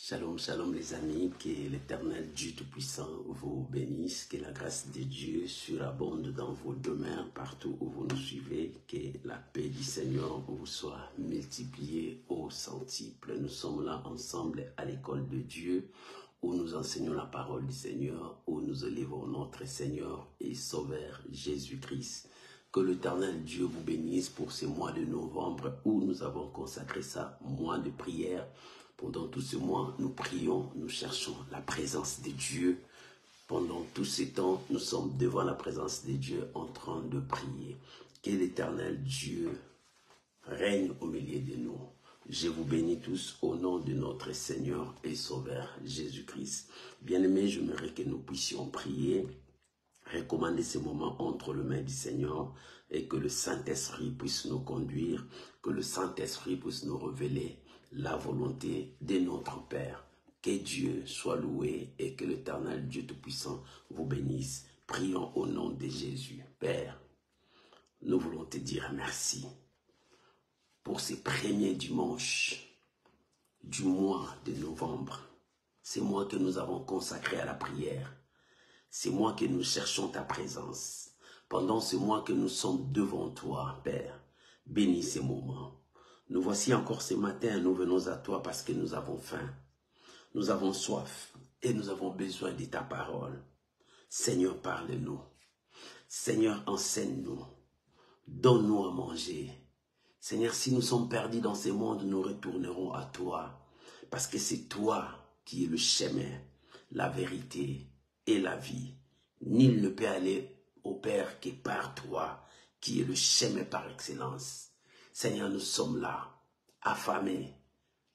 Shalom, shalom les amis, que l'Éternel Dieu Tout-Puissant vous bénisse, que la grâce de Dieu surabonde dans vos demeures, partout où vous nous suivez, que la paix du Seigneur vous soit multipliée au centuple. Nous sommes là ensemble à l'école de Dieu, où nous enseignons la parole du Seigneur, où nous élevons notre Seigneur et Sauveur Jésus-Christ. Que l'Éternel Dieu vous bénisse pour ce mois de novembre où nous avons consacré ça, mois de prière. Pendant tout ce mois, nous prions, nous cherchons la présence de Dieu. Pendant tout ce temps, nous sommes devant la présence de Dieu en train de prier. Que l'Éternel Dieu règne au milieu de nous. Je vous bénis tous au nom de notre Seigneur et Sauveur Jésus-Christ. Bien-aimés, j'aimerais que nous puissions prier, recommander ces moments entre les mains du Seigneur et que le Saint-Esprit puisse nous conduire, que le Saint-Esprit puisse nous révéler la volonté de notre Père. Que Dieu soit loué et que l'Éternel Dieu Tout-Puissant vous bénisse. Prions au nom de Jésus. Père, nous voulons te dire merci pour ces premiers dimanches du mois de novembre. C'est mois que nous avons consacré à la prière. C'est mois que nous cherchons ta présence. Pendant ce mois que nous sommes devant toi, Père, bénis ces moments. Nous voici encore ce matin, nous venons à toi parce que nous avons faim, nous avons soif et nous avons besoin de ta parole. Seigneur, parle-nous. Seigneur, enseigne-nous. Donne-nous à manger. Seigneur, si nous sommes perdus dans ce monde, nous retournerons à toi parce que c'est toi qui es le chemin, la vérité et la vie. Nul ne peut aller au Père que par toi, qui est le chemin par excellence. Seigneur, nous sommes là, affamés,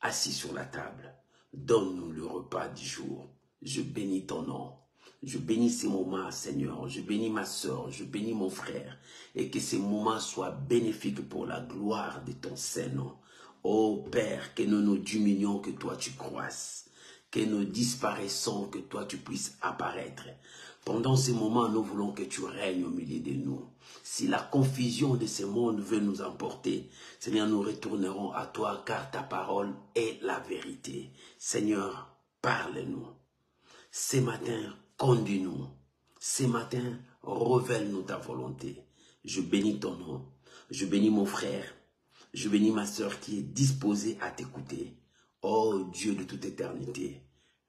assis sur la table. Donne-nous le repas du jour. Je bénis ton nom. Je bénis ces moments, Seigneur. Je bénis ma soeur, je bénis mon frère. Et que ces moments soient bénéfiques pour la gloire de ton Saint-Nom. Ô Père, que nous nous diminuons, que toi tu croisses. Que nous disparaissons, que toi tu puisses apparaître. Pendant ces moments, nous voulons que tu règnes au milieu de nous. Si la confusion de ce monde veut nous emporter, Seigneur, nous retournerons à toi, car ta parole est la vérité. Seigneur, parle-nous. Ce matin, conduis-nous. Ce matin, révèle-nous ta volonté. Je bénis ton nom. Je bénis mon frère. Je bénis ma soeur qui est disposée à t'écouter. Ô Dieu de toute éternité,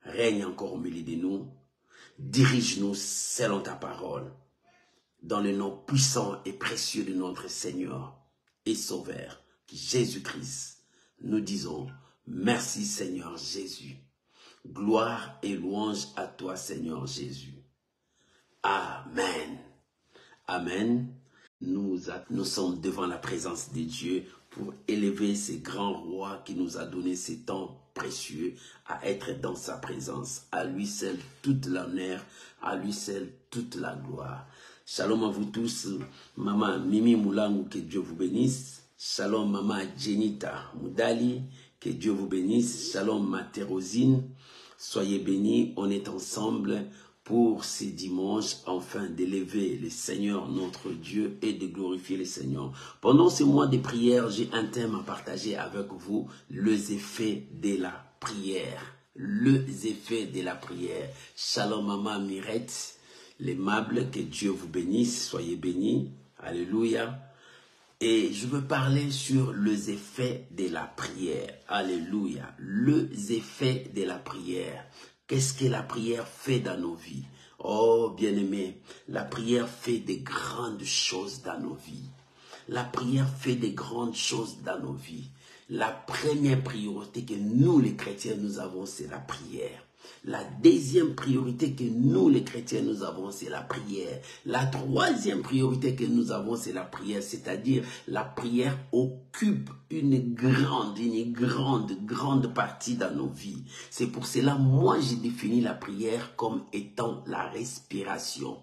règne encore au milieu de nous. Dirige-nous selon ta parole. Dans le nom puissant et précieux de notre Seigneur et Sauveur, Jésus-Christ, nous disons merci Seigneur Jésus. Gloire et louange à toi Seigneur Jésus. Amen. Amen. Nous sommes devant la présence de Dieu pour élever ce grand roi qui nous a donné ce temps précieux à être dans sa présence. À lui seul toute l'honneur, à lui seul toute la gloire. Shalom à vous tous, Maman Mimi Moulangu, que Dieu vous bénisse. Shalom Maman Jenita Moudali, que Dieu vous bénisse. Shalom Ma Thérosine, soyez bénis, on est ensemble pour ces dimanches, afin d'élever le Seigneur notre Dieu et de glorifier le Seigneur. Pendant ce mois de prière, j'ai un thème à partager avec vous, les effets de la prière. Les effets de la prière. Shalom Maman Mirette, l'aimable, que Dieu vous bénisse, soyez bénis. Alléluia. Et je veux parler sur les effets de la prière. Alléluia. Les effets de la prière. Qu'est-ce que la prière fait dans nos vies? Oh, bien-aimés, la prière fait des grandes choses dans nos vies. La prière fait des grandes choses dans nos vies. La première priorité que nous, les chrétiens, nous avons, c'est la prière. La deuxième priorité que nous, les chrétiens, nous avons, c'est la prière. La troisième priorité que nous avons, c'est la prière. C'est-à-dire, la prière occupe une grande partie dans nos vies. C'est pour cela, moi, j'ai défini la prière comme étant la respiration.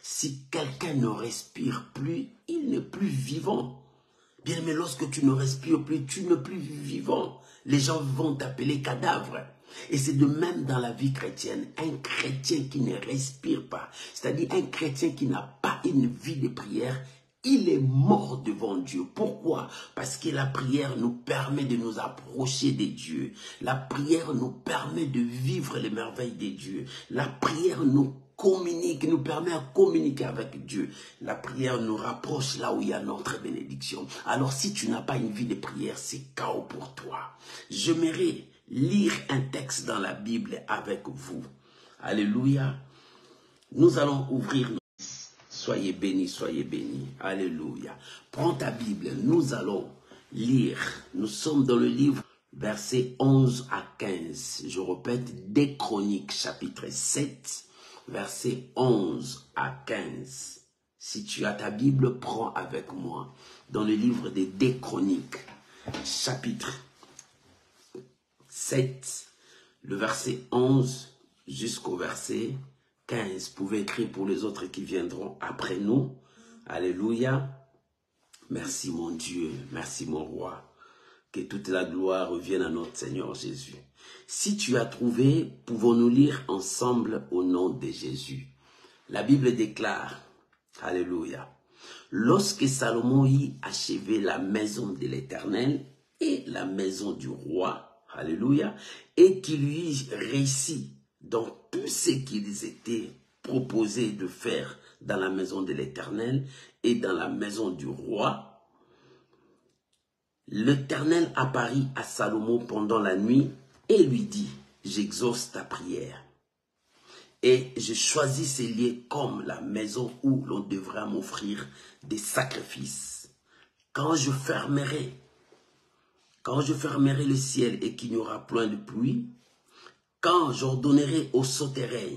Si quelqu'un ne respire plus, il n'est plus vivant. Bien, mais lorsque tu ne respires plus, tu n'es plus vivant. Les gens vont t'appeler cadavre. Et c'est de même dans la vie chrétienne. Un chrétien qui ne respire pas, c'est-à-dire un chrétien qui n'a pas une vie de prière, Il est mort devant Dieu. Pourquoi? Parce que la prière nous permet de nous approcher de Dieu. La prière nous permet de vivre les merveilles de Dieu. La prière nous communique, nous permet à communiquer avec Dieu. La prière nous rapproche là où il y a notre bénédiction. Alors si tu n'as pas une vie de prière, c'est chaos pour toi. J'aimerais lire un texte dans la Bible avec vous. Alléluia. Nous allons ouvrir nos... Soyez bénis, soyez bénis. Alléluia. Prends ta Bible, nous allons lire. Nous sommes dans le livre versets 11 à 15. Je répète, des Chroniques, chapitre 7, versets 11 à 15. Si tu as ta Bible, prends avec moi. Dans le livre des Chroniques, chapitre 7, le verset 11 jusqu'au verset 15. Vous pouvez écrire pour les autres qui viendront après nous. Alléluia. Merci mon Dieu, merci mon roi. Que toute la gloire revienne à notre Seigneur Jésus. Si tu as trouvé, pouvons-nous lire ensemble au nom de Jésus. La Bible déclare, alléluia. Lorsque Salomon y achevait la maison de l'Éternel et la maison du roi, alléluia, et qu'il lui réussit dans tout ce qu'ils étaient proposés de faire dans la maison de l'Éternel et dans la maison du roi, l'Éternel apparut à Salomon pendant la nuit et lui dit, j'exauce ta prière. Et je choisis ces lieux comme la maison où l'on devra m'offrir des sacrifices. Quand je fermerai le ciel et qu'il n'y aura point de pluie, quand j'ordonnerai au souterrain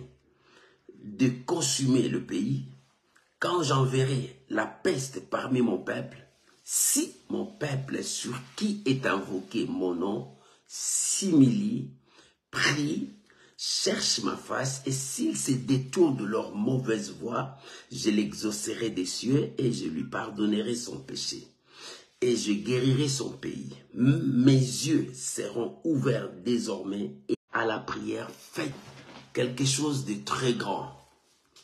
de consumer le pays, quand j'enverrai la peste parmi mon peuple, si mon peuple sur qui est invoqué mon nom s'humilie, prie, cherche ma face, et s'ils se détournent de leur mauvaise voie, je l'exaucerai des cieux et je lui pardonnerai son péché. Et je guérirai son pays. Mes yeux seront ouverts désormais et à la prière faites quelque chose de très grand.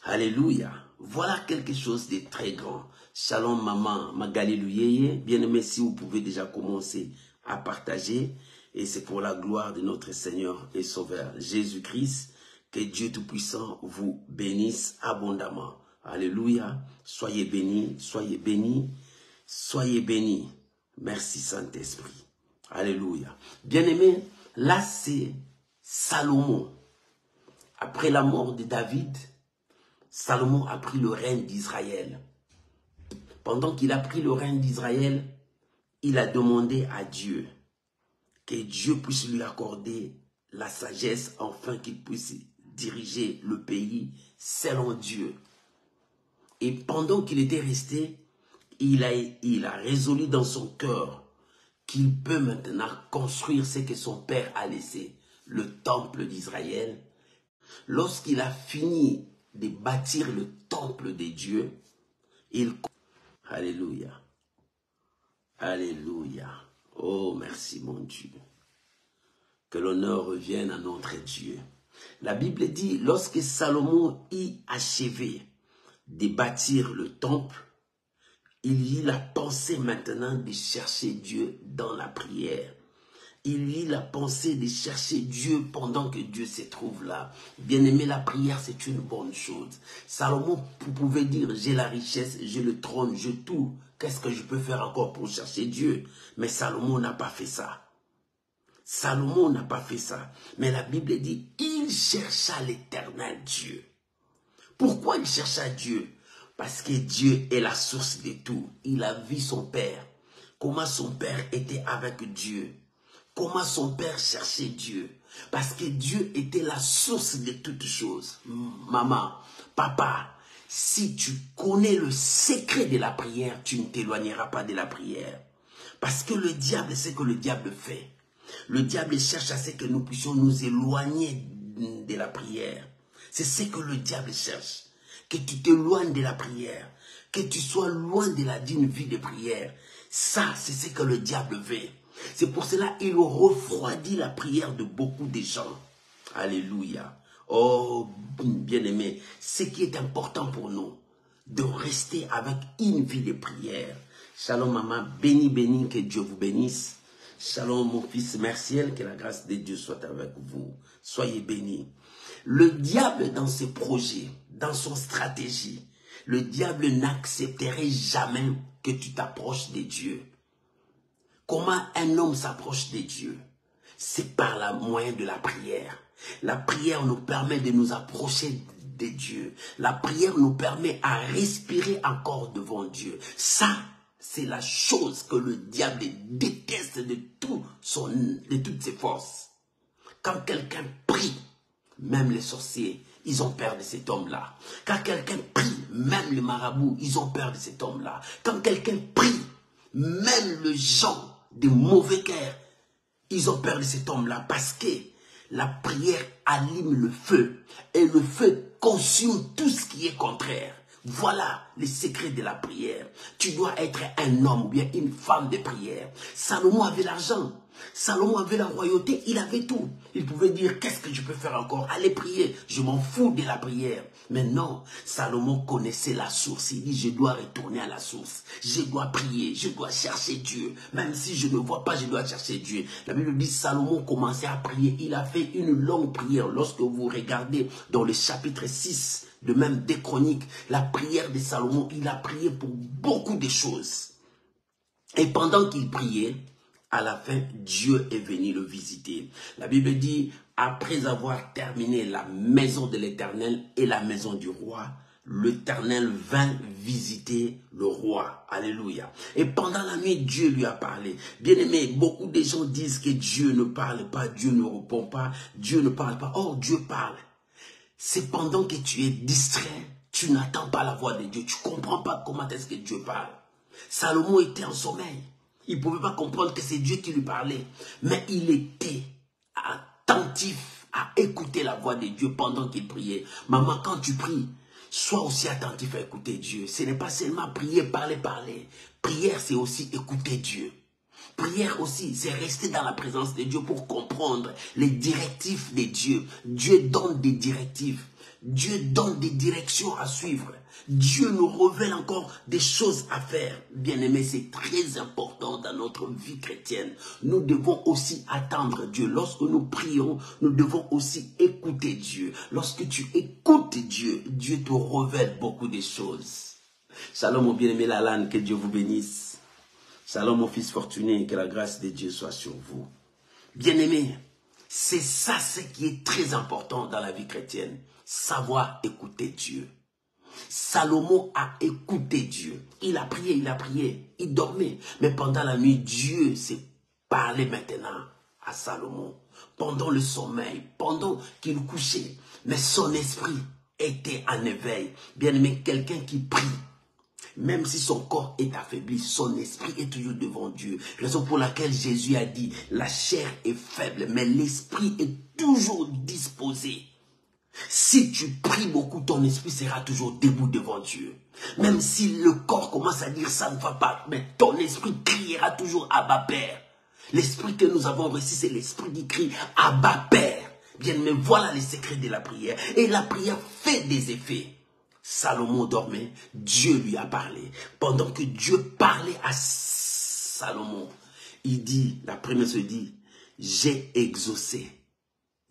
Alléluia. Voilà quelque chose de très grand. Shalom maman, Magaliluyeye. Bien-aimé, si vous pouvez déjà commencer à partager. Et c'est pour la gloire de notre Seigneur et Sauveur Jésus-Christ. Que Dieu Tout-Puissant vous bénisse abondamment. Alléluia. Soyez bénis, soyez bénis. Soyez bénis. Merci Saint-Esprit. Alléluia. Bien-aimé, là c'est Salomon. Après la mort de David, Salomon a pris le règne d'Israël. Pendant qu'il a pris le règne d'Israël, il a demandé à Dieu que Dieu puisse lui accorder la sagesse afin qu'il puisse diriger le pays selon Dieu. Et pendant qu'il était resté, il a résolu dans son cœur qu'il peut maintenant construire ce que son père a laissé, le temple d'Israël. Lorsqu'il a fini de bâtir le temple de Dieu, alléluia, alléluia, oh merci mon Dieu, que l'honneur revienne à notre Dieu. La Bible dit, lorsque Salomon y achevait de bâtir le temple, il eut la pensée maintenant de chercher Dieu dans la prière. Il eut la pensée de chercher Dieu pendant que Dieu se trouve là. Bien-aimé, la prière, c'est une bonne chose. Salomon pouvait dire, j'ai la richesse, j'ai le trône, j'ai tout. Qu'est-ce que je peux faire encore pour chercher Dieu? Mais Salomon n'a pas fait ça. Salomon n'a pas fait ça. Mais la Bible dit, il chercha l'Éternel Dieu. Pourquoi il chercha Dieu? Parce que Dieu est la source de tout. Il a vu son père. Comment son père était avec Dieu. Comment son père cherchait Dieu. Parce que Dieu était la source de toutes choses. Maman, papa, si tu connais le secret de la prière, tu ne t'éloigneras pas de la prière. Parce que le diable, c'est ce que le diable fait. Le diable cherche à ce que nous puissions nous éloigner de la prière. C'est ce que le diable cherche. Que tu t'éloignes de la prière. Que tu sois loin de la digne vie de prière. Ça, c'est ce que le diable veut. C'est pour cela qu'il refroidit la prière de beaucoup de gens. Alléluia. Oh, bien-aimé, ce qui est important pour nous, de rester avec une vie de prière. Shalom maman, béni, que Dieu vous bénisse. Shalom mon fils Merciel, que la grâce de Dieu soit avec vous. Soyez bénis. Le diable dans ses projets, dans son stratégie, le diable n'accepterait jamais que tu t'approches de Dieu. Comment un homme s'approche de Dieu? C'est par le moyen de la prière. La prière nous permet de nous approcher de Dieu. La prière nous permet à respirer encore devant Dieu. Ça, c'est la chose que le diable déteste de toutes ses forces. Quand quelqu'un prie, même les sorciers, ils ont peur de cet homme-là. Quand quelqu'un prie, même les marabouts, ils ont peur de cet homme-là. Quand quelqu'un prie, même les gens de mauvais cœur, ils ont peur de cet homme-là parce que la prière allume le feu et le feu consume tout ce qui est contraire. Voilà le secret de la prière. Tu dois être un homme ou bien une femme de prière. Salomon avait l'argent. Salomon avait la royauté, il avait tout. Il pouvait dire, qu'est-ce que je peux faire encore? Allez prier, je m'en fous de la prière. Mais non, Salomon connaissait la source. Il dit, je dois retourner à la source. Je dois prier, je dois chercher Dieu. Même si je ne vois pas, je dois chercher Dieu. La Bible dit, Salomon commençait à prier. Il a fait une longue prière. Lorsque vous regardez dans le chapitre 6, de même des Chroniques, la prière de Salomon, il a prié pour beaucoup de choses. Et pendant qu'il priait, à la fin, Dieu est venu le visiter. La Bible dit, après avoir terminé la maison de l'Éternel et la maison du roi, l'Éternel vint visiter le roi. Alléluia. Et pendant la nuit, Dieu lui a parlé. Bien-aimé, beaucoup de gens disent que Dieu ne parle pas, Dieu ne répond pas, Dieu ne parle pas. Or, Dieu parle. C'est pendant que tu es distrait, tu n'attends pas la voix de Dieu, tu ne comprends pas comment est-ce que Dieu parle. Salomon était en sommeil. Il ne pouvait pas comprendre que c'est Dieu qui lui parlait. Mais il était attentif à écouter la voix de Dieu pendant qu'il priait. Maman, quand tu pries, sois aussi attentif à écouter Dieu. Ce n'est pas seulement prier, parler, parler. Prière, c'est aussi écouter Dieu. Prière aussi, c'est rester dans la présence de Dieu pour comprendre les directives de Dieu. Dieu donne des directives. Dieu donne des directions à suivre. Dieu nous révèle encore des choses à faire. Bien-aimé, c'est très important dans notre vie chrétienne. Nous devons aussi attendre Dieu. Lorsque nous prions, nous devons aussi écouter Dieu. Lorsque tu écoutes Dieu, Dieu te révèle beaucoup de choses. Shalom mon bien-aimé Lalan, que Dieu vous bénisse. Shalom mon fils fortuné, que la grâce de Dieu soit sur vous. Bien-aimé, c'est ça ce qui est très important dans la vie chrétienne. Savoir écouter Dieu. Salomon a écouté Dieu. Il a prié, il dormait. Mais pendant la nuit, Dieu s'est parlé maintenant à Salomon. Pendant le sommeil, pendant qu'il couchait. Mais son esprit était en éveil. Bien-aimé, quelqu'un qui prie, même si son corps est affaibli, son esprit est toujours devant Dieu. Raison pour laquelle Jésus a dit, la chair est faible, mais l'esprit est toujours disposé. Si tu pries beaucoup, ton esprit sera toujours debout devant Dieu. Même si le corps commence à dire ça ne va pas, mais ton esprit criera toujours Abba Père. L'esprit que nous avons reçu, c'est l'esprit qui crie Abba Père. Bien, mais voilà les secrets de la prière. Et la prière fait des effets. Salomon dormait, Dieu lui a parlé. Pendant que Dieu parlait à Salomon, il dit, la première se dit, j'ai exaucé.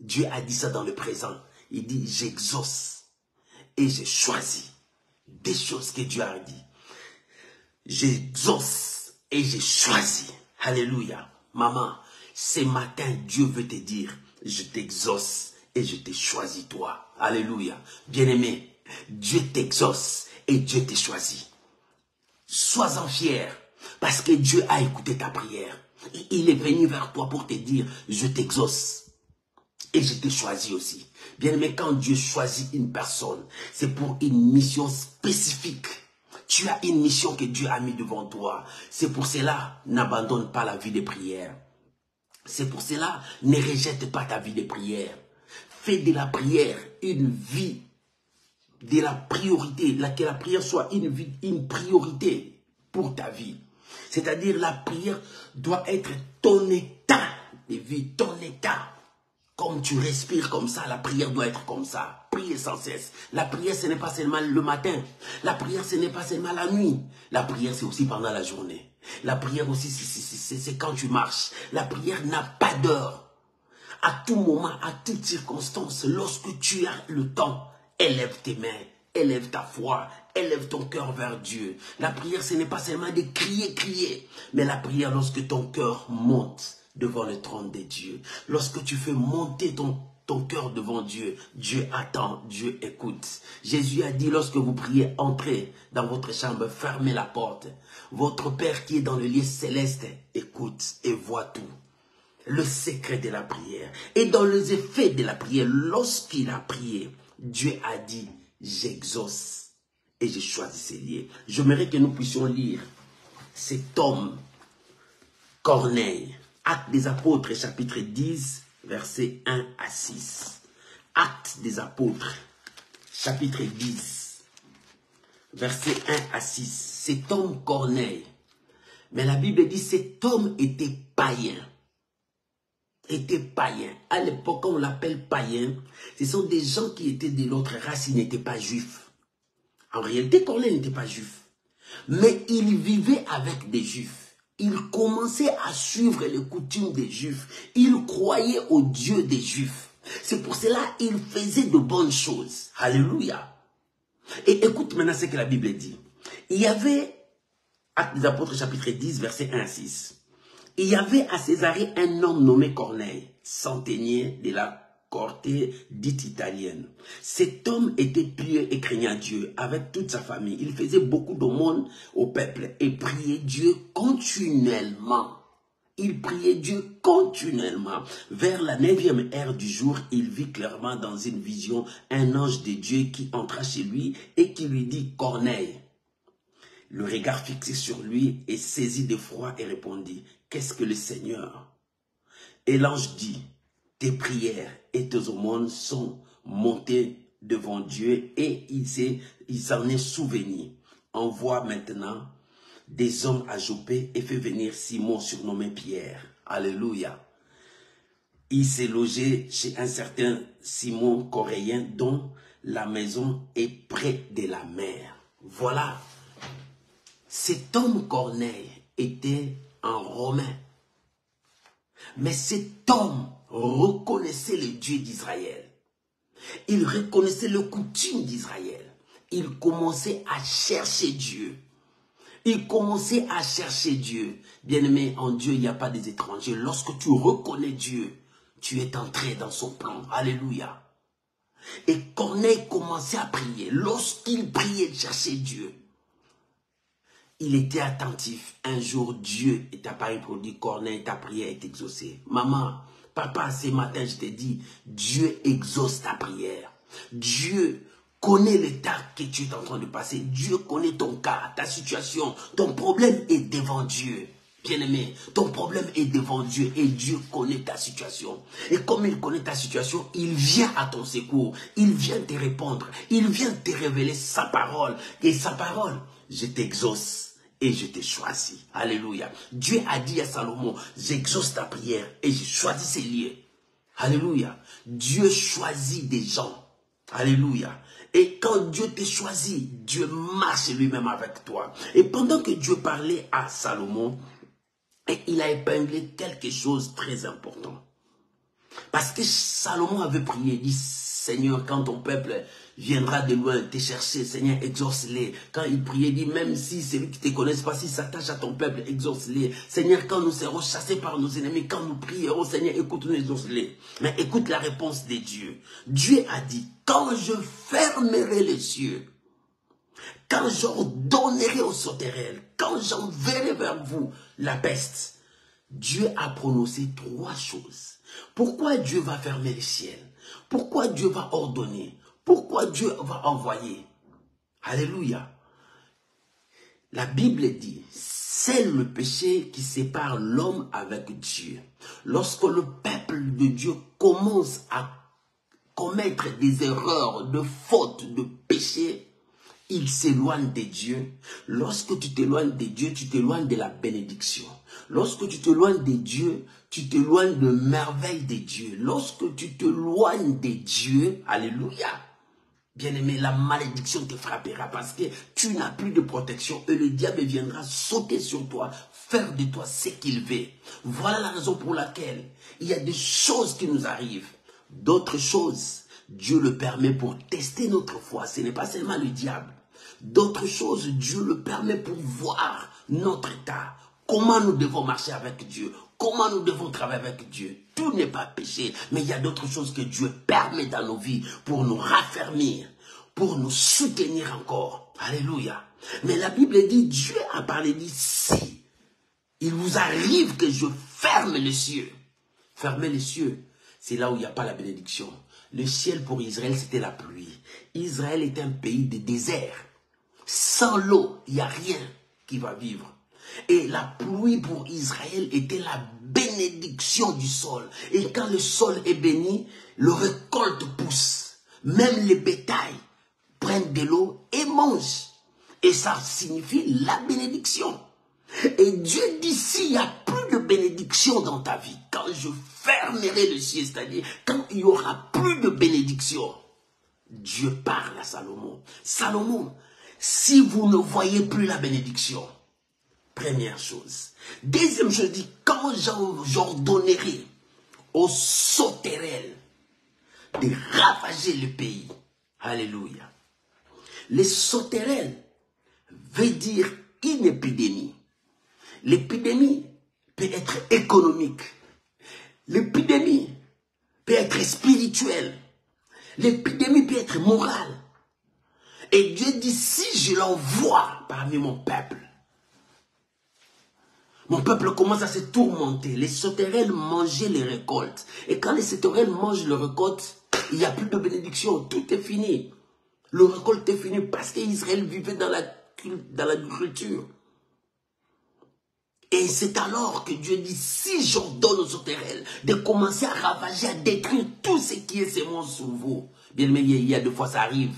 Dieu a dit ça dans le présent. Il dit, j'exauce et j'ai choisi des choses que Dieu a dit. J'exauce et j'ai choisi. Alléluia. Maman, ce matin, Dieu veut te dire, je t'exauce et je t'ai choisi toi. Alléluia. Bien-aimé, Dieu t'exauce et Dieu t'a choisi. Sois-en fier parce que Dieu a écouté ta prière. Il est venu vers toi pour te dire, je t'exauce. Et je t'ai choisi aussi. Bien aimé, quand Dieu choisit une personne, c'est pour une mission spécifique. Tu as une mission que Dieu a mis devant toi. C'est pour cela, n'abandonne pas la vie de prière. C'est pour cela, ne rejette pas ta vie de prière. Fais de la prière une vie, de la priorité, que la prière soit une priorité pour ta vie. C'est-à-dire, la prière doit être ton état de vie, ton état. Comme tu respires comme ça, la prière doit être comme ça. Prier sans cesse. La prière, ce n'est pas seulement le matin. La prière, ce n'est pas seulement la nuit. La prière, c'est aussi pendant la journée. La prière aussi, c'est quand tu marches. La prière n'a pas d'heure. À tout moment, à toute circonstance, lorsque tu as le temps, élève tes mains, élève ta foi, élève ton cœur vers Dieu. La prière, ce n'est pas seulement de crier, mais la prière, lorsque ton cœur monte devant le trône de Dieu, lorsque tu fais monter ton cœur devant Dieu, Dieu attend, Dieu écoute. Jésus a dit, lorsque vous priez, entrez dans votre chambre, fermez la porte. Votre Père qui est dans le lieu céleste écoute et voit tout. Le secret de la prière. Et dans les effets de la prière, lorsqu'il a prié, Dieu a dit, j'exauce et j'ai choisi ces lieux. J'aimerais que nous puissions lire cet homme, Corneille, Actes des Apôtres, chapitre 10, versets 1 à 6. Actes des Apôtres, chapitre 10, versets 1 à 6. Cet homme, Corneille, mais la Bible dit, cet homme était païen. À l'époque, on l'appelle païen. Ce sont des gens qui étaient de l'autre race, ils n'étaient pas juifs. En réalité, Corneille n'était pas juif. Mais il vivait avec des juifs. Il commençait à suivre les coutumes des juifs. Il croyait au Dieu des juifs. C'est pour cela qu'il faisait de bonnes choses. Alléluia. Et écoute maintenant ce que la Bible dit. Il y avait, Actes des Apôtres, chapitre 10, versets 1 à 6. Il y avait à Césarée un homme nommé Corneille, centenier de la cohorte dite italienne. Cet homme était pieux et craignant Dieu avec toute sa famille. Il faisait beaucoup d'aumônes au peuple et priait Dieu continuellement. Il priait Dieu continuellement. Vers la 9e heure du jour, il vit clairement dans une vision un ange de Dieu qui entra chez lui et qui lui dit, Corneille. Le regard fixé sur lui et saisi d'effroi et répondit, qu'est-ce que le Seigneur? Et l'ange dit, tes prières et tes aumônes sont montées devant Dieu et il s'en est souvenu. Envoie maintenant des hommes à Joppé et fait venir Simon surnommé Pierre. Alléluia. Il s'est logé chez un certain Simon coréen dont la maison est près de la mer. Voilà. Cet homme Corneille était un Romain. Mais cet homme reconnaissait le Dieu d'Israël. Il reconnaissait le coutume d'Israël. Il commençait à chercher Dieu. Il commençait à chercher Dieu. Bien-aimé, en Dieu, il n'y a pas des étrangers. Lorsque tu reconnais Dieu, tu es entré dans son plan. Alléluia. Et Corneille commençait à prier. Lorsqu'il priait, il cherchait Dieu. Il était attentif. Un jour, Dieu est apparu pour dire, Corneille, ta prière est exaucée. Maman, papa, ce matin, je t'ai dit, Dieu exauce ta prière. Dieu connaît l'état que tu es en train de passer. Dieu connaît ton cas, ta situation. Ton problème est devant Dieu. Bien-aimé, ton problème est devant Dieu et Dieu connaît ta situation. Et comme il connaît ta situation, il vient à ton secours. Il vient te répondre. Il vient te révéler sa parole. Et sa parole, je t'exauce et je t'ai choisi. Alléluia. Dieu a dit à Salomon, j'exauce ta prière et j'ai choisi ces lieux. Alléluia. Dieu choisit des gens. Alléluia. Et quand Dieu t'a choisi, Dieu marche lui-même avec toi. Et pendant que Dieu parlait à Salomon, il a épinglé quelque chose de très important. Parce que Salomon avait prié, il dit, Seigneur, quand ton peuple viendra de loin te chercher, Seigneur, exauce-les. Quand il priait, il dit, même si celui qui ne te connaissent pas, s'il s'attache à ton peuple, exauce-les. Seigneur, quand nous serons chassés par nos ennemis, quand nous prierons, Seigneur, écoute-nous, exauce-les. Mais écoute la réponse de Dieu. Dieu a dit, quand je fermerai les cieux, quand j'ordonnerai aux sauterelles, quand j'enverrai vers vous la peste, Dieu a prononcé 3 choses. Pourquoi Dieu va fermer les ciels? Pourquoi Dieu va ordonner? Pourquoi Dieu va envoyer? Alléluia. La Bible dit, c'est le péché qui sépare l'homme avec Dieu. Lorsque le peuple de Dieu commence à commettre des erreurs, de fautes, de péchés, il s'éloigne de Dieu. Lorsque tu t'éloignes de Dieu, tu t'éloignes de la bénédiction. Lorsque tu t'éloignes de Dieu, tu t'éloignes de merveilles de Dieu. Lorsque tu t'éloignes de Dieu, alléluia, bien-aimé, la malédiction te frappera parce que tu n'as plus de protection et le diable viendra sauter sur toi, faire de toi ce qu'il veut. Voilà la raison pour laquelle il y a des choses qui nous arrivent. D'autres choses, Dieu le permet pour tester notre foi. Ce n'est pas seulement le diable. D'autres choses, Dieu le permet pour voir notre état. Comment nous devons marcher avec Dieu. Comment nous devons travailler avec Dieu. Tout n'est pas péché, mais il y a d'autres choses que Dieu permet dans nos vies pour nous raffermir, pour nous soutenir encore. Alléluia. Mais la Bible dit, Dieu a parlé, dit, si il vous arrive que je ferme les cieux. Fermer les cieux, c'est là où il n'y a pas la bénédiction. Le ciel pour Israël, c'était la pluie. Israël est un pays de désert. Sans l'eau, il n'y a rien qui va vivre. Et la pluie pour Israël était la bénédiction du sol. Et quand le sol est béni, le récolte pousse. Même les bétails prennent de l'eau et mangent. Et ça signifie la bénédiction. Et Dieu dit, s'il n'y a plus de bénédiction dans ta vie, quand je fermerai le ciel, c'est-à-dire quand il n'y aura plus de bénédiction, Dieu parle à Salomon. Salomon, si vous ne voyez plus la bénédiction, première chose. Deuxième chose, dit, quand j'ordonnerai aux sauterelles de ravager le pays. Alléluia. Les sauterelles veut dire une épidémie. L'épidémie peut être économique. L'épidémie peut être spirituelle. L'épidémie peut être morale. Et Dieu dit, si je l'envoie parmi mon peuple commence à se tourmenter. Les sauterelles mangeaient les récoltes. Et quand les sauterelles mangent les récoltes, il n'y a plus de bénédiction. Tout est fini. Le récolte est fini parce qu'Israël vivait dans l'agriculture. Et c'est alors que Dieu dit, si j'ordonne aux sauterelles de commencer à ravager, à détruire tout ce qui est sémence sur vous. Bien aimé, il y a 2 fois ça arrive.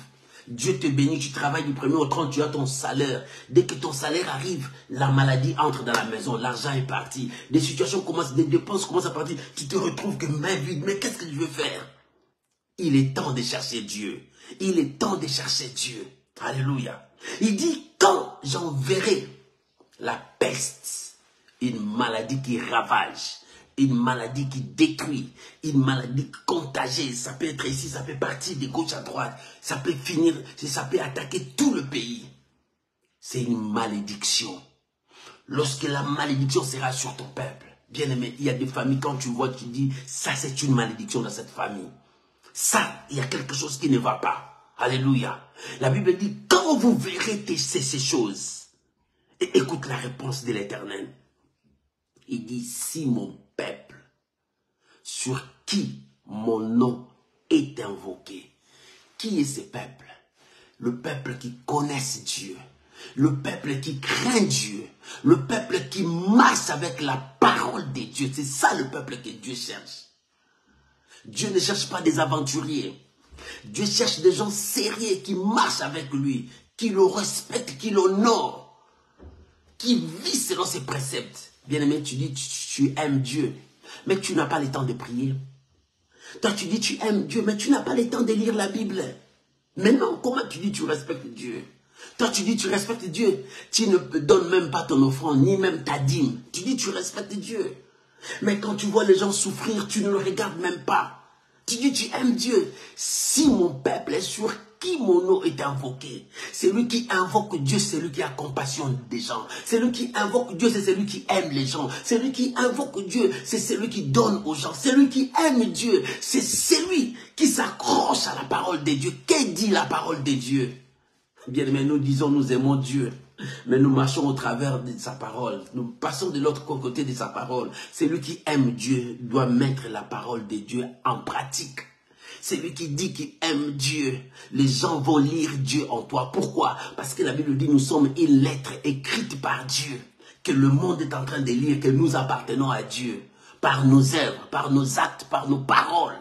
Dieu te bénit, tu travailles du 1er au 30, tu as ton salaire. Dès que ton salaire arrive, la maladie entre dans la maison, l'argent est parti. Des situations commencent, des dépenses commencent à partir. Tu te retrouves que main vide, mais qu'est-ce que je veux faire? Il est temps de chercher Dieu. Il est temps de chercher Dieu. Alléluia. Il dit, quand j'enverrai la peste, une maladie qui ravage, une maladie qui détruit, une maladie contagieuse, ça peut être ici, ça peut partir de gauche à droite, ça peut finir, ça peut attaquer tout le pays. C'est une malédiction. Lorsque la malédiction sera sur ton peuple, bien aimé, il y a des familles, quand tu vois, tu dis, ça c'est une malédiction dans cette famille. Ça, il y a quelque chose qui ne va pas. Alléluia. La Bible dit, quand vous verrez ces choses, et écoute la réponse de l'Éternel. Il dit, si mon peuple, sur qui mon nom est invoqué. Qui est ce peuple? Le peuple qui connaisse Dieu. Le peuple qui craint Dieu. Le peuple qui marche avec la parole de Dieu. C'est ça le peuple que Dieu cherche. Dieu ne cherche pas des aventuriers. Dieu cherche des gens sérieux qui marchent avec lui, qui le respectent, qui l'honorent, qui vivent selon ses préceptes. Bien-aimé, tu dis tu aimes Dieu, mais tu n'as pas le temps de prier. Toi, tu dis tu aimes Dieu, mais tu n'as pas le temps de lire la Bible. Mais non, comment tu dis tu respectes Dieu? Toi, tu dis tu respectes Dieu. Tu ne donnes même pas ton offrande, ni même ta dîme. Tu dis tu respectes Dieu. Mais quand tu vois les gens souffrir, tu ne le regardes même pas. Tu dis tu aimes Dieu. Si mon peuple est sur qui mon nom est invoqué, celui qui invoque Dieu, c'est celui qui a compassion des gens. Celui qui invoque Dieu, c'est celui qui aime les gens. Celui qui invoque Dieu, c'est celui qui donne aux gens. Celui qui aime Dieu, c'est celui qui s'accroche à la parole de Dieu. Qu'est-ce dit la parole de Dieu? Bien aimé, nous disons nous aimons Dieu, mais nous marchons au travers de sa parole. Nous passons de l'autre côté de sa parole. Celui qui aime Dieu doit mettre la parole de Dieu en pratique. Celui qui dit qu'il aime Dieu, les gens vont lire Dieu en toi. Pourquoi? Parce que la Bible dit nous sommes une lettre écrite par Dieu, que le monde est en train de lire, que nous appartenons à Dieu, par nos œuvres, par nos actes, par nos paroles.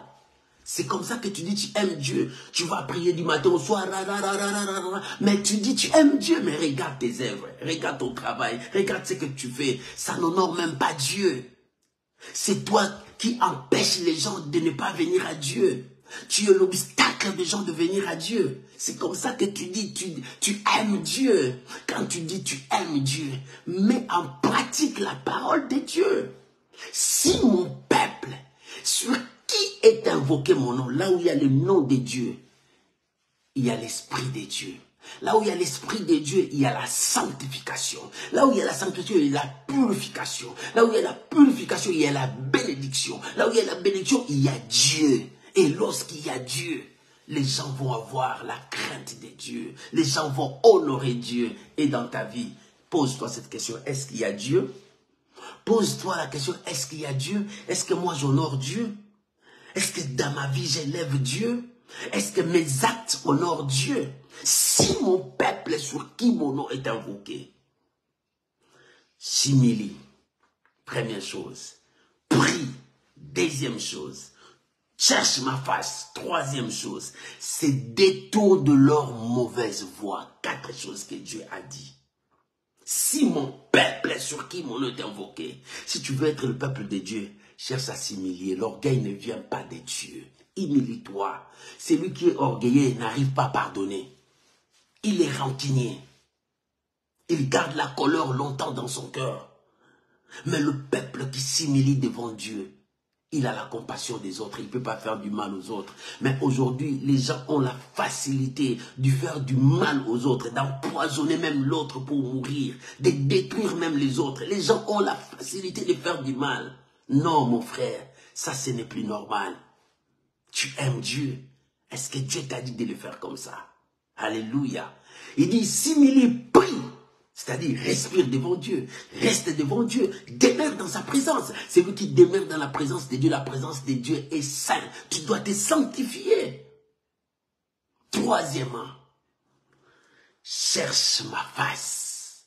C'est comme ça que tu dis tu aimes Dieu. Tu vas prier du matin au soir, mais tu dis tu aimes Dieu, mais regarde tes œuvres, regarde ton travail, regarde ce que tu fais. Ça n'honore même pas Dieu. C'est toi qui empêches les gens de ne pas venir à Dieu. Tu es l'obstacle des gens de venir à Dieu. C'est comme ça que tu dis tu aimes Dieu. Quand tu dis tu aimes Dieu, mets en pratique la parole de Dieu. Si mon peuple, sur qui est invoqué mon nom, là où il y a le nom de Dieu, il y a l'Esprit de Dieu. Là où il y a l'Esprit de Dieu, il y a la sanctification. Là où il y a la sanctification, il y a la purification. Là où il y a la purification, il y a la bénédiction. Là où il y a la bénédiction, il y a Dieu. Et lorsqu'il y a Dieu, les gens vont avoir la crainte de Dieu. Les gens vont honorer Dieu. Et dans ta vie, pose-toi cette question, est-ce qu'il y a Dieu? Pose-toi la question, est-ce qu'il y a Dieu? Est-ce que moi j'honore Dieu? Est-ce que dans ma vie j'élève Dieu? Est-ce que mes actes honorent Dieu? Si mon peuple sur qui mon nom est invoqué, s'humilie, première chose. Prie, deuxième chose. Cherche ma face, troisième chose. C'est détour de leur mauvaise voie. Quatre choses que Dieu a dit. Si mon peuple sur qui mon nom est invoqué, si tu veux être le peuple de Dieu, cherche à s'humilier. L'orgueil ne vient pas de Dieu. Humilie-toi. Celui qui est orgueilleux n'arrive pas à pardonner. Il est rancunier. Il garde la colère longtemps dans son cœur. Mais le peuple qui s'humilie devant Dieu, il a la compassion des autres. Il ne peut pas faire du mal aux autres. Mais aujourd'hui, les gens ont la facilité de faire du mal aux autres, d'empoisonner même l'autre pour mourir, de détruire même les autres. Les gens ont la facilité de faire du mal. Non, mon frère, ça, ce n'est plus normal. Tu aimes Dieu. Est-ce que Dieu t'a dit de le faire comme ça? Alléluia. Il dit, s'humilie, prie. C'est-à-dire, respire devant Dieu, reste devant Dieu, demeure dans sa présence. Celui qui demeure dans la présence de Dieu est saint. Tu dois te sanctifier. Troisièmement, cherche ma face.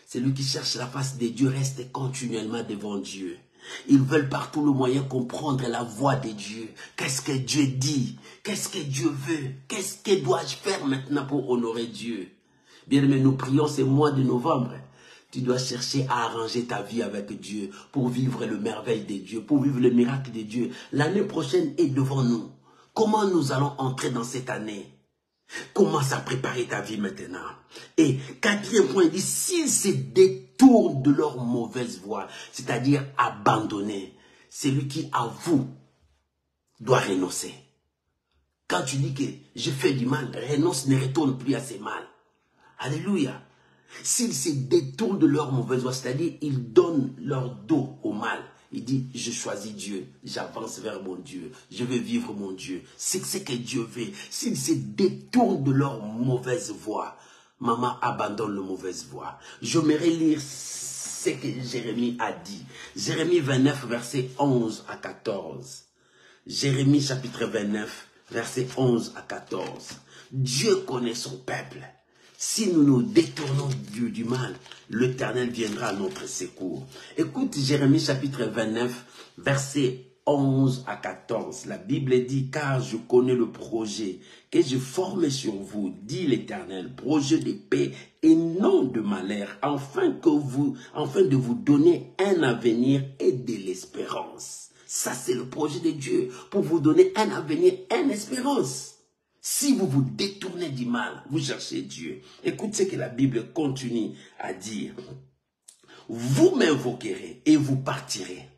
Celui qui cherche la face de Dieu reste continuellement devant Dieu. Ils veulent par tout le moyen comprendre la voix de Dieu. Qu'est-ce que Dieu dit? Qu'est-ce que Dieu veut? Qu'est-ce que dois-je faire maintenant pour honorer Dieu? Bien aimé, nous prions ce mois de novembre. Tu dois chercher à arranger ta vie avec Dieu pour vivre le merveille de Dieu, pour vivre le miracle de Dieu. L'année prochaine est devant nous. Comment nous allons entrer dans cette année? Commence à préparer ta vie maintenant. Et quatrième point, il dit, s'ils se détournent de leur mauvaise voie, c'est-à-dire abandonner, celui qui avoue doit renoncer. Quand tu dis que je fais du mal, renonce, ne retourne plus à ces mal. Alléluia. S'ils se détournent de leur mauvaise voie, c'est-à-dire ils donnent leur dos au mal. Il dit, je choisis Dieu, j'avance vers mon Dieu, je veux vivre mon Dieu. C'est ce que Dieu veut. S'ils se détournent de leur mauvaise voie, maman abandonne la mauvaise voie. J'aimerais lire ce que Jérémie a dit. Jérémie 29, verset 11 à 14. Jérémie chapitre 29, verset 11 à 14. Dieu connaît son peuple. Si nous nous détournons du mal, l'Éternel viendra à notre secours. Écoute Jérémie chapitre 29, versets 11 à 14. La Bible dit, car je connais le projet que je formé sur vous, dit l'Éternel, projet de paix et non de malheur, afin de vous donner un avenir et de l'espérance. Ça, c'est le projet de Dieu, pour vous donner un avenir et une espérance. Si vous vous détournez du mal, vous cherchez Dieu. Écoute ce que la Bible continue à dire. Vous m'invoquerez et vous partirez.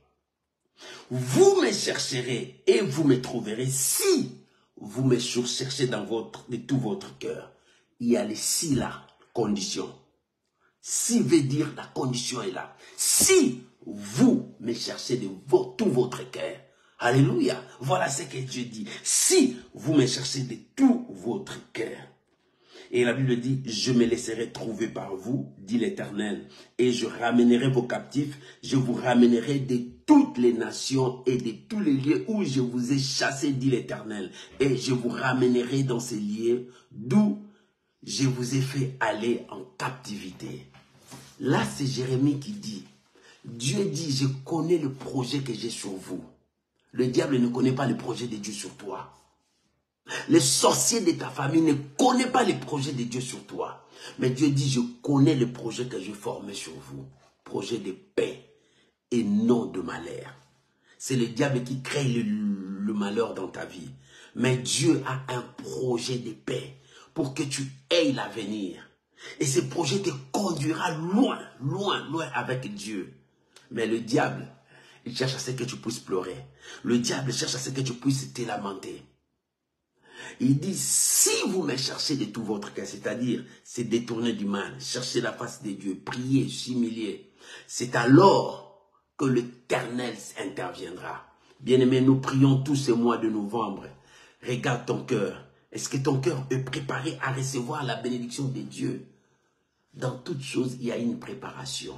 Vous me chercherez et vous me trouverez si vous me cherchez de tout votre cœur. Il y a les si là, condition. Si veut dire la condition est là. Si vous me cherchez de tout votre cœur. Alléluia. Voilà ce que Dieu dit. Si vous me cherchez de tout votre cœur. Et la Bible dit, je me laisserai trouver par vous, dit l'Éternel, et je ramènerai vos captifs, je vous ramènerai de toutes les nations et de tous les lieux où je vous ai chassés, dit l'Éternel, et je vous ramènerai dans ces lieux d'où je vous ai fait aller en captivité. Là, c'est Jérémie qui dit, Dieu dit, je connais le projet que j'ai sur vous. Le diable ne connaît pas les projets de Dieu sur toi. Les sorciers de ta famille ne connaissent pas les projets de Dieu sur toi. Mais Dieu dit, je connais les projets que j'ai formés sur vous. Projets de paix et non de malheur. C'est le diable qui crée le malheur dans ta vie. Mais Dieu a un projet de paix pour que tu aies l'avenir. Et ce projet te conduira loin, loin, loin avec Dieu. Mais le diable, il cherche à ce que tu puisses pleurer. Le diable cherche à ce que tu puisses te lamenter. Il dit, si vous me cherchez de tout votre cœur, c'est-à-dire, c'est détourner du mal, chercher la face de Dieu, prier, s'humilier, c'est alors que l'Éternel interviendra. Bien-aimés, nous prions tous ces mois de novembre. Regarde ton cœur. Est-ce que ton cœur est préparé à recevoir la bénédiction de Dieu? Dans toute chose, il y a une préparation.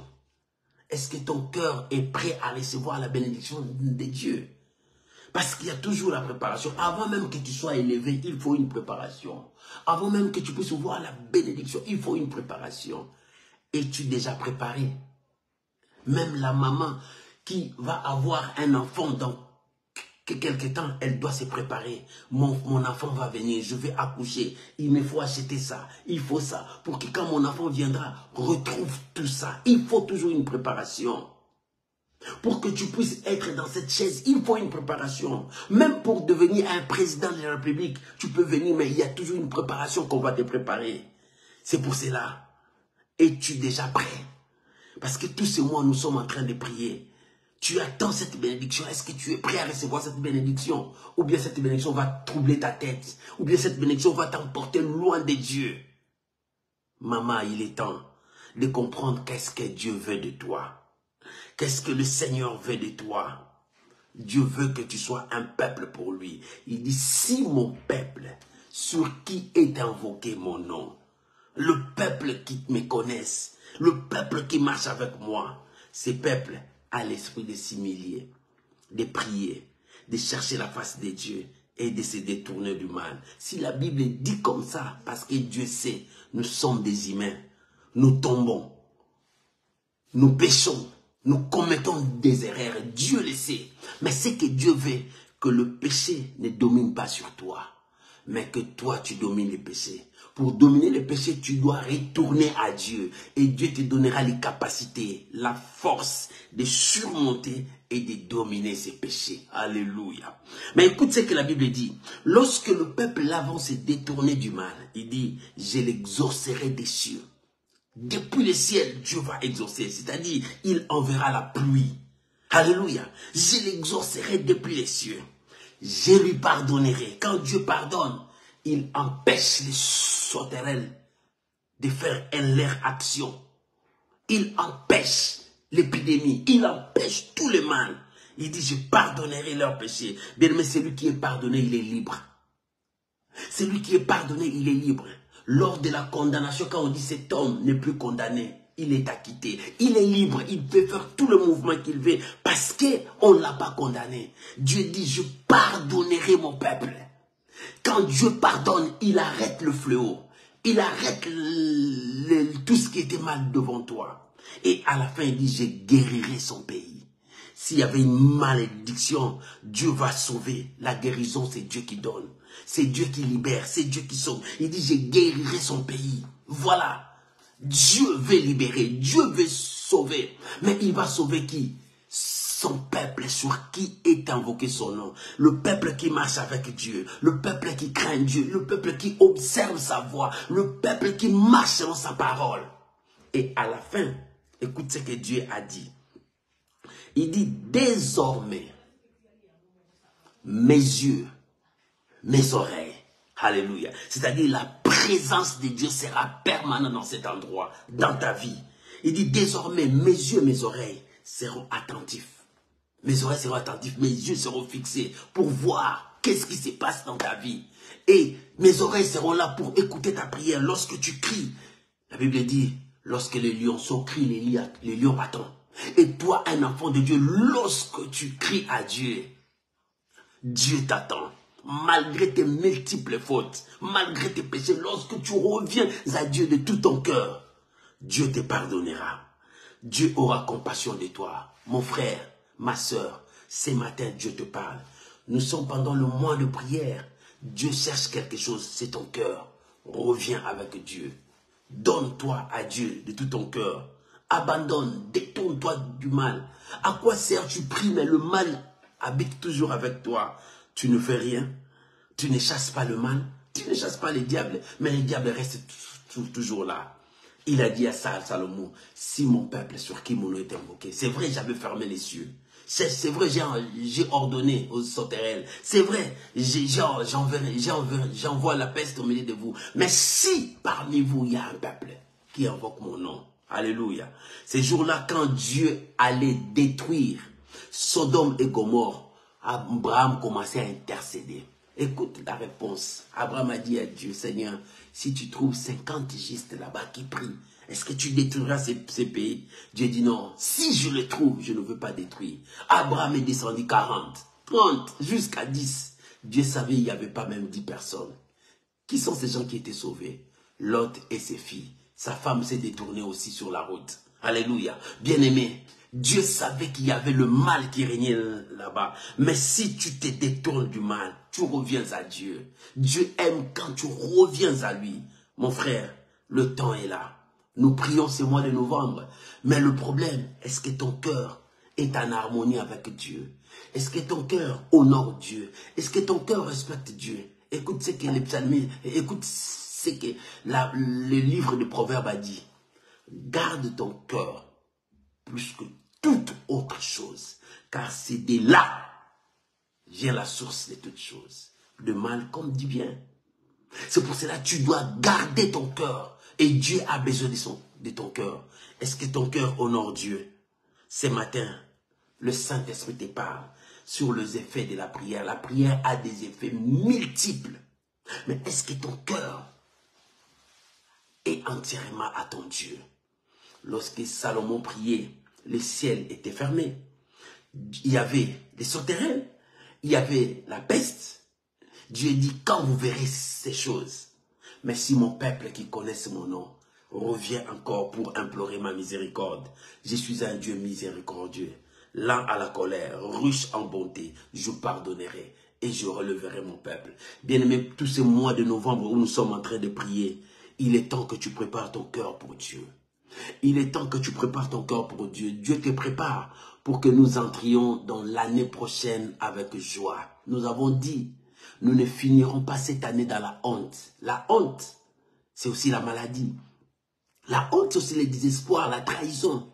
Est-ce que ton cœur est prêt à recevoir la bénédiction de Dieu? Parce qu'il y a toujours la préparation. Avant même que tu sois élevé, il faut une préparation. Avant même que tu puisses voir la bénédiction, il faut une préparation. Es-tu déjà préparé? Même la maman qui va avoir un enfant dans quelque temps, elle doit se préparer. Mon enfant va venir, je vais accoucher. Il me faut acheter ça, il faut ça. Pour que quand mon enfant viendra, retrouve tout ça. Il faut toujours une préparation. Pour que tu puisses être dans cette chaise, il faut une préparation. Même pour devenir un président de la République, tu peux venir, mais il y a toujours une préparation qu'on va te préparer. C'est pour cela. Es-tu déjà prêt? Parce que tous ces mois, nous sommes en train de prier. Tu attends cette bénédiction. Est-ce que tu es prêt à recevoir cette bénédiction? Ou bien cette bénédiction va troubler ta tête? Ou bien cette bénédiction va t'emporter loin de Dieu? Maman, il est temps de comprendre qu'est-ce que Dieu veut de toi. Qu'est-ce que le Seigneur veut de toi? Dieu veut que tu sois un peuple pour lui. Il dit, si mon peuple, sur qui est invoqué mon nom, le peuple qui me connaisse, le peuple qui marche avec moi, ce peuple a l'esprit de s'humilier, de prier, de chercher la face de Dieu et de se détourner du mal. Si la Bible dit comme ça, parce que Dieu sait, nous sommes des humains, nous tombons, nous péchons, nous commettons des erreurs, Dieu le sait. Mais c'est que Dieu veut que le péché ne domine pas sur toi, mais que toi tu domines le péché. Pour dominer le péché, tu dois retourner à Dieu. Et Dieu te donnera les capacités, la force de surmonter et de dominer ces péchés. Alléluia. Mais écoute ce que la Bible dit. Lorsque le peuple avant s'est détourné du mal, il dit, je l'exaucerai des cieux. Depuis le ciel, Dieu va exaucer. C'est-à-dire, il enverra la pluie. Alléluia. Je l'exaucerai depuis les cieux. Je lui pardonnerai. Quand Dieu pardonne, il empêche les sauterelles de faire leur action. Il empêche l'épidémie. Il empêche tout le mal. Il dit, je pardonnerai leurs péchés. Bien, mais celui qui est pardonné, il est libre. Celui qui est pardonné, il est libre. Lors de la condamnation, quand on dit cet homme n'est plus condamné, il est acquitté. Il est libre. Il peut faire tout le mouvement qu'il veut parce qu'on ne l'a pas condamné. Dieu dit, je pardonnerai mon peuple. Quand Dieu pardonne, il arrête le fléau. Il arrête tout ce qui était mal devant toi. Et à la fin, il dit, je guérirai son pays. S'il y avait une malédiction, Dieu va sauver. La guérison, c'est Dieu qui donne. C'est Dieu qui libère. C'est Dieu qui sauve. Il dit, je guérirai son pays. Voilà. Dieu veut libérer. Dieu veut sauver. Mais il va sauver qui? Son peuple sur qui est invoqué son nom. Le peuple qui marche avec Dieu. Le peuple qui craint Dieu. Le peuple qui observe sa voix. Le peuple qui marche selon sa parole. Et à la fin, écoute ce que Dieu a dit. Il dit, désormais, mes yeux, mes oreilles, alléluia. C'est-à-dire la présence de Dieu sera permanente dans cet endroit, dans ta vie. Il dit, désormais, mes yeux, mes oreilles seront attentifs. Mes oreilles seront attentifs, mes yeux seront fixés pour voir qu'est-ce qui se passe dans ta vie. Et mes oreilles seront là pour écouter ta prière lorsque tu cries. La Bible dit, lorsque les lionceaux crient, les lions attendent. Et toi, un enfant de Dieu, lorsque tu cries à Dieu, Dieu t'attend. Malgré tes multiples fautes, malgré tes péchés, lorsque tu reviens à Dieu de tout ton cœur, Dieu te pardonnera. Dieu aura compassion de toi. Mon frère, ma soeur, Ce matin, Dieu te parle. Nous sommes pendant le mois de prière. Dieu cherche quelque chose, c'est ton cœur. Reviens avec Dieu. Donne-toi à Dieu de tout ton cœur. Abandonne, détourne-toi du mal. À quoi sert tu pries, mais le mal habite toujours avec toi. Tu ne fais rien. Tu ne chasses pas le mal. Tu ne chasses pas les diables. Mais les diables restent toujours là. Il a dit à Salomon, si mon peuple sur qui mon nom est invoqué. C'est vrai, j'avais fermé les cieux. C'est vrai, j'ai ordonné aux sauterelles. C'est vrai, j'envoie la peste au milieu de vous. Mais si parmi vous, il y a un peuple qui invoque mon nom, alléluia. Ces jours-là, quand Dieu allait détruire Sodome et Gomorrhe, Abraham commençait à intercéder. Écoute la réponse. Abraham a dit à Dieu, Seigneur, si tu trouves 50 justes là-bas qui prient, est-ce que tu détruiras ces pays? Dieu dit non. Si je les trouve, je ne veux pas détruire. Abraham est descendu 40, 30, jusqu'à 10. Dieu savait qu'il n'y avait pas même 10 personnes. Qui sont ces gens qui étaient sauvés? Lot et ses filles. Sa femme s'est détournée aussi sur la route. Alléluia. Bien-aimé, Dieu savait qu'il y avait le mal qui régnait là-bas. Mais si tu te détournes du mal, tu reviens à Dieu. Dieu aime quand tu reviens à lui. Mon frère, le temps est là. Nous prions ce mois de novembre. Mais le problème, est-ce que ton cœur est en harmonie avec Dieu? Est-ce que ton cœur honore Dieu? Est-ce que ton cœur respecte Dieu? Écoute ce que les psalmistes, écoute ce que le livre de Proverbes a dit. Garde ton cœur plus que toute autre chose, car c'est de là vient la source de toutes choses, de mal comme du bien. C'est pour cela que tu dois garder ton cœur, et Dieu a besoin de ton cœur. Est-ce que ton cœur honore Dieu? Ce matin, le Saint-Esprit te parle sur les effets de la prière. La prière a des effets multiples. Mais est-ce que ton cœur est entièrement à ton Dieu? Lorsque Salomon priait, les ciels étaient fermés. Il y avait des sauterelles, il y avait la peste. Dieu dit, quand vous verrez ces choses, mais si mon peuple qui connaisse mon nom revient encore pour implorer ma miséricorde, je suis un Dieu miséricordieux, lent à la colère, riche en bonté, je pardonnerai et je releverai mon peuple. Bien-aimé, tous ces mois de novembre où nous sommes en train de prier, il est temps que tu prépares ton cœur pour Dieu. Il est temps que tu prépares ton cœur pour Dieu. Dieu te prépare pour que nous entrions dans l'année prochaine avec joie. Nous avons dit, nous ne finirons pas cette année dans la honte. La honte, c'est aussi la maladie. La honte, c'est aussi le désespoir, la trahison.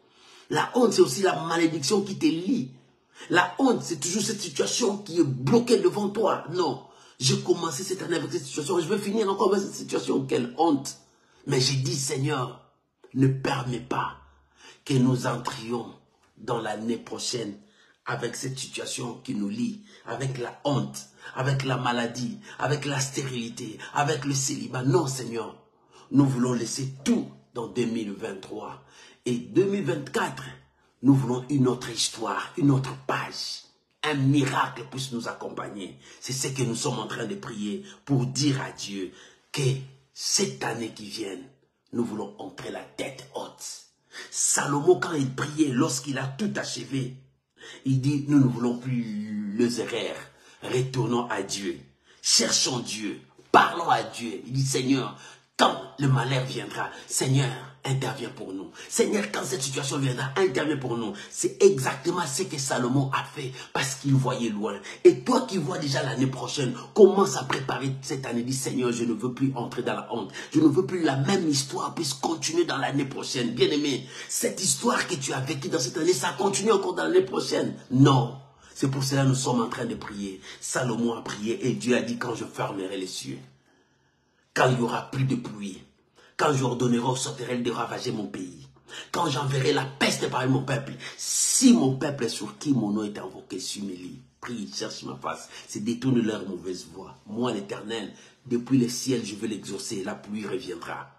La honte, c'est aussi la malédiction qui te lie. La honte, c'est toujours cette situation qui est bloquée devant toi. Non, j'ai commencé cette année avec cette situation, je vais finir encore avec cette situation. Quelle honte! Mais j'ai dit, Seigneur, ne permets pas que nous entrions dans l'année prochaine avec cette situation qui nous lie, avec la honte, avec la maladie, avec la stérilité, avec le célibat. Non, Seigneur, nous voulons laisser tout dans 2023. Et 2024, nous voulons une autre histoire, une autre page. Un miracle puisse nous accompagner. C'est ce que nous sommes en train de prier pour dire à Dieu que cette année qui vient, nous voulons entrer la tête haute. Salomon, quand il priait, lorsqu'il a tout achevé, il dit, nous ne voulons plus les erreurs. Retournons à Dieu. Cherchons Dieu. Parlons à Dieu. Il dit, Seigneur, quand le malheur viendra, Seigneur, interviens pour nous. Seigneur, quand cette situation viendra, interviens pour nous. C'est exactement ce que Salomon a fait parce qu'il voyait loin. Et toi qui vois déjà l'année prochaine, commence à préparer cette année. Dis, Seigneur, je ne veux plus entrer dans la honte. Je ne veux plus la même histoire puisse continuer dans l'année prochaine. Bien-aimé, cette histoire que tu as vécue dans cette année, ça continue encore dans l'année prochaine. Non. C'est pour cela que nous sommes en train de prier. Salomon a prié et Dieu a dit, quand je fermerai les cieux, quand il n'y aura plus de pluie, quand j'ordonnerai aux sauterelles de ravager mon pays, quand j'enverrai la peste parmi mon peuple, si mon peuple sur qui mon nom est invoqué s'humilie, prie, cherche ma face, c'est détourne leur mauvaise voie. Moi, l'Éternel, depuis le ciel, je veux l'exaucer, la pluie reviendra.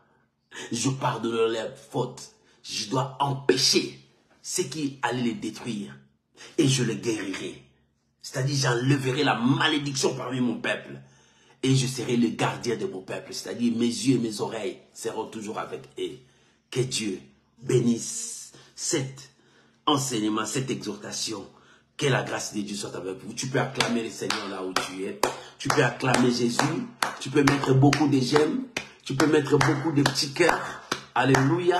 Je pardonnerai leurs fautes. Je dois empêcher ce qui allait les détruire et je les guérirai. C'est-à-dire, j'enlèverai la malédiction parmi mon peuple. Et je serai le gardien de mon peuple. C'est-à-dire, mes yeux et mes oreilles seront toujours avec eux. Que Dieu bénisse cet enseignement, cette exhortation. Que la grâce de Dieu soit avec vous. Tu peux acclamer le Seigneur là où tu es. Tu peux acclamer Jésus. Tu peux mettre beaucoup de j'aime. Tu peux mettre beaucoup de petits cœurs. Alléluia.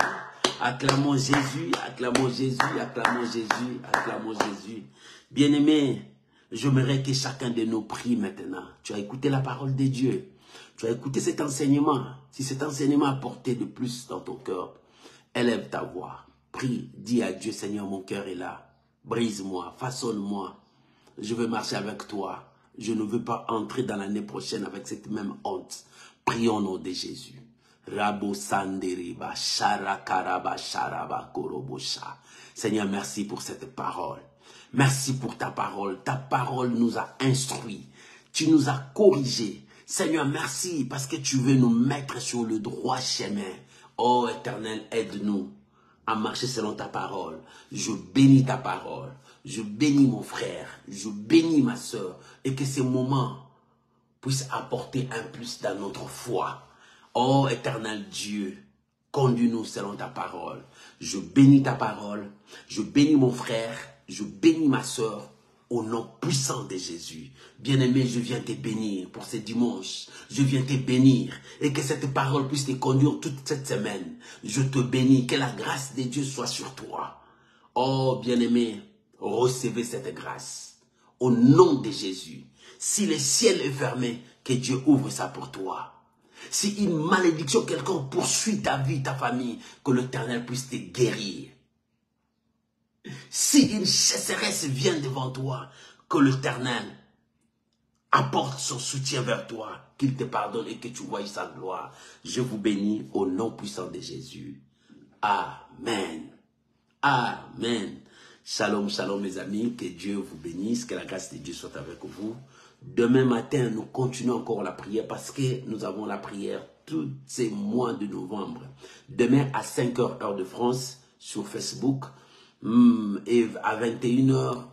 Acclamons Jésus, acclamons Jésus, acclamons Jésus, acclamons Jésus. Bien-aimé, j'aimerais que chacun de nous prie maintenant. Tu as écouté la parole de Dieu. Tu as écouté cet enseignement. Si cet enseignement a porté de plus dans ton cœur, élève ta voix. Prie, dis à Dieu, Seigneur, mon cœur est là. Brise-moi, façonne-moi. Je veux marcher avec toi. Je ne veux pas entrer dans l'année prochaine avec cette même honte. Prions au nom de Jésus. Rabo Sanderiba, Sharakaraba, Sharaba, Korobosha. Seigneur, merci pour cette parole. Merci pour ta parole. Ta parole nous a instruits. Tu nous as corrigés. Seigneur, merci parce que tu veux nous mettre sur le droit chemin. Oh Éternel, aide-nous à marcher selon ta parole. Je bénis ta parole. Je bénis mon frère. Je bénis ma soeur. Et que ces moments puissent apporter un plus dans notre foi. Oh Éternel Dieu, conduis-nous selon ta parole. Je bénis ta parole. Je bénis mon frère. Je bénis ma soeur. Au nom puissant de Jésus. Bien-aimé, je viens te bénir pour ce dimanche. Je viens te bénir. Et que cette parole puisse te conduire toute cette semaine. Je te bénis. Que la grâce de Dieu soit sur toi. Oh, bien-aimé, recevez cette grâce. Au nom de Jésus. Si le ciel est fermé, que Dieu ouvre ça pour toi. Si une malédiction quelconque poursuit ta vie, ta famille, que l'Éternel puisse te guérir. Si une chasseresse vient devant toi, que l'Éternel apporte son soutien vers toi, qu'il te pardonne et que tu voies sa gloire. Je vous bénis au nom puissant de Jésus. Amen. Amen. Shalom, shalom mes amis, que Dieu vous bénisse, que la grâce de Dieu soit avec vous. Demain matin, nous continuons encore la prière parce que nous avons la prière tous ces mois de novembre. Demain à 5h heure de France sur Facebook. Et à 21h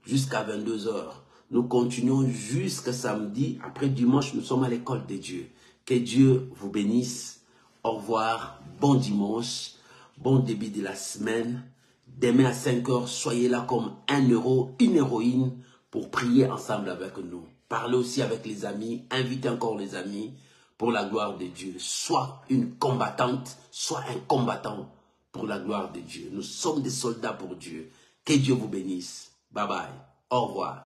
jusqu'à 22h. Nous continuons jusqu'à samedi. Après dimanche, nous sommes à l'école de Dieu. Que Dieu vous bénisse. Au revoir. Bon dimanche. Bon début de la semaine. Demain à 5h, soyez là comme un héros, une héroïne pour prier ensemble avec nous. Parlez aussi avec les amis. Invitez encore les amis pour la gloire de Dieu. Sois une combattante, sois un combattant pour la gloire de Dieu. Nous sommes des soldats pour Dieu. Que Dieu vous bénisse. Bye bye. Au revoir.